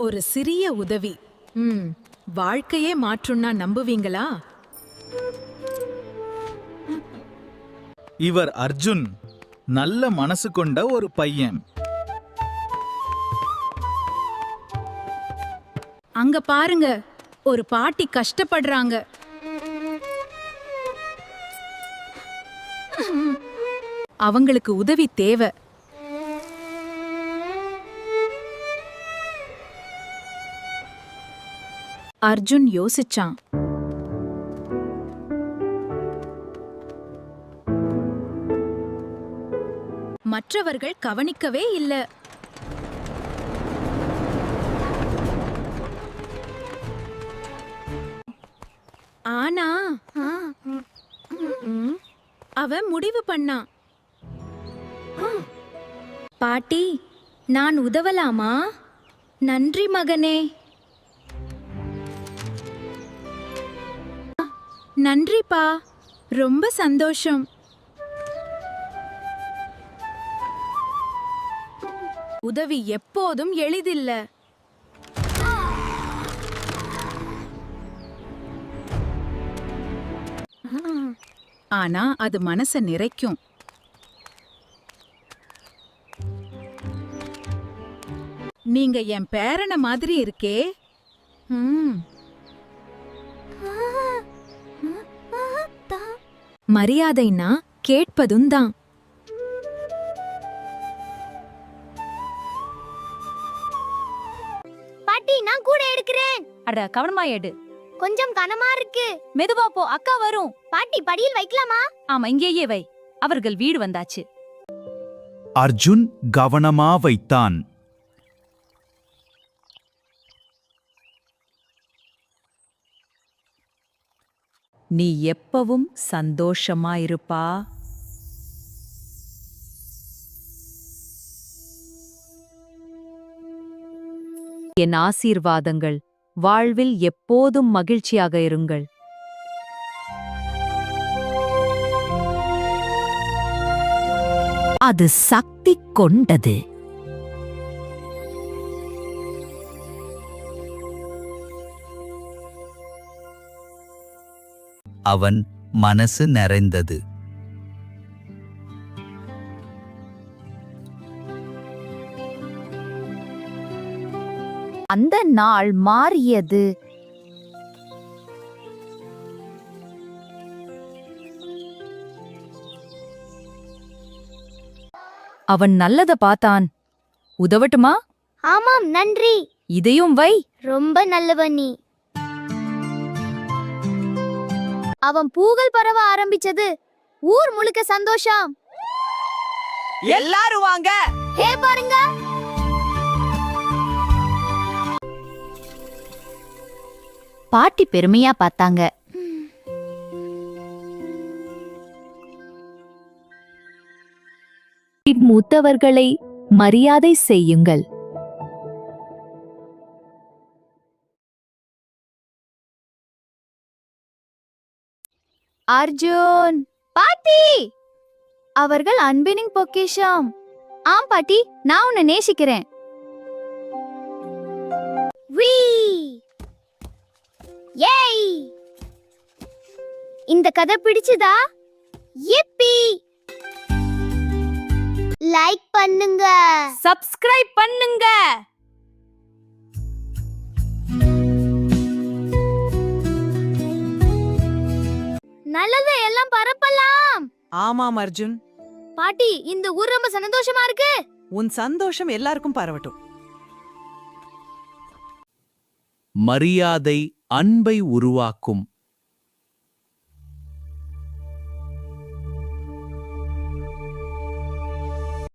ஒரு சிறிய உதவி வாழ்க்கையே மாற்றும்னா நம்புவீங்களா? இவர் அர்ஜுன், நல்ல மனசு கொண்ட ஒரு பையன். அங்க பாருங்க, ஒரு பாட்டி கஷ்டப்படுறாங்க. அவங்களுக்கு உதவி தேவை. அர்ஜுன் யோசிச்சான். மற்றவர்கள் கவனிக்கவே இல்ல. ஆனா அவன் முடிவு பண்ணான். பாட்டி, நான் உதவலாமா? நன்றி மகனே. நன்றிப்பா, ரொம்ப சந்தோஷம். உதவி எப்போதும் எளிதில்ல. ஆனா அது மனச நிறைக்கும். நீங்க என் பேரன மாதிரி இருக்கே. மரியாதைனா கேட்பதும் தான். பாட்டி, நான் கூட எடுக்கிறேன். அட, கவனமா எடு. கொஞ்சம் கனமா இருக்கு. மெதுவா போ, அக்கா வரும். பாட்டி, படியில் வைக்கலாமா? ஆமா, இங்கேயே வை. அவர்கள் வீடு வந்தாச்சு. அர்ஜுன் கவனமா வைத்தான். நீ எப்பவும் சந்தோஷமா இருப்பா. என் ஆசீர்வாதங்கள். வாழ்வில் எப்போதும் மகிழ்ச்சியாக இருங்கள். அது சக்தி கொண்டது. அவன் மனசு நிறைந்தது. அந்த நாள் மாறியது. அவன் நல்லத பார்த்தான். உதவட்டுமா? ஆமாம், நன்றி. இதையும் வை. ரொம்ப நல்லவன் நீ. அவன் பூகள் பரவ ஆரம்பிச்சது. ஊர் முழுக்க சந்தோஷம். எல்லாரும் வாங்க. ஹே, பாருங்க. பாட்டி பெருமையா பார்த்தாங்க. மூத்தவர்களை மரியாதை செய்யுங்கள். அர்ஜுன், பாட்டி, அவர்கள் அன்பினின் பொக்கிஷம். ஆம் பாட்டி, நான் உன்னை நேசிக்கிறேன். வீ ஏய், இந்த கதை பிடிச்சதா? யிப்பி! லைக் பண்ணுங்க, சப்ஸ்கிரைப் பண்ணுங்க. நல்லதை எல்லாம் பரப்பலாம். ஆமாம் அர்ஜுன், பாட்டி, இந்த ஊர் ரொம்ப சந்தோஷமா இருக்கு. உன் சந்தோஷம் எல்லாருக்கும் பரவட்டும். மரியாதை அன்பை உருவாக்கும்.